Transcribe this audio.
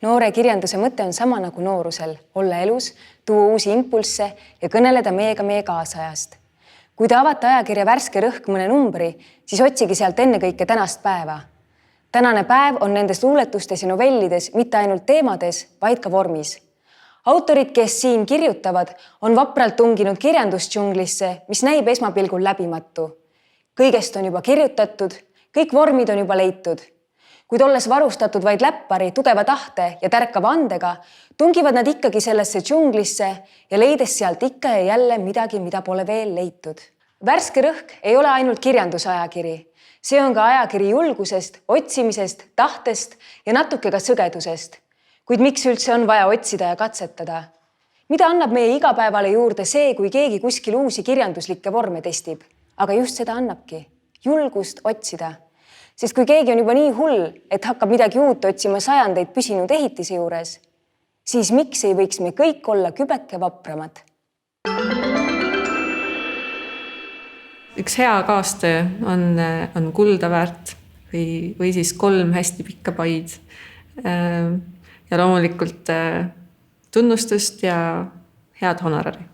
Noore kirjanduse mõte on sama nagu noorusel, olla elus, tuua uusi impulsse ja kõneleda meiega meie kaasajast. Kui te avate ajakirja Värske Rõhk mõne numbri, siis otsigi sealt ennekõike tänast päeva. Tänane päev on nendes luuletustes ja novellides mitte ainult teemades, vaid ka vormis. Autorid, kes siin kirjutavad, on vapralt tunginud kirjandusdžunglisse, mis näib esmapilgul läbimatu. Kõigest on juba kirjutatud, kõik vormid on juba leitud. Kuid olles varustatud vaid läppari, tugeva tahte ja tärkava andega, tungivad nad ikkagi sellesse džunglisse ja leides sealt ikka ja jälle midagi, mida pole veel leitud. Värske Rõhk ei ole ainult kirjandusajakiri. See on ka ajakiri julgusest, otsimisest, tahtest ja natuke ka sõgedusest. Kuid miks üldse on vaja otsida ja katsetada? Mida annab meie igapäevale juurde see, kui keegi kuskil uusi kirjanduslikke vorme testib? Aga just seda annabki. Julgust otsida. Sest kui keegi on juba nii hull, et hakkab midagi uut otsima sajandeid püsinud ehitise juures, siis miks ei võiks me kõik olla kübeke vapramad? Üks hea kaastöö on kulda väärt või siis 3 hästi pikka paid. Ja loomulikult tunnustust ja head honorari.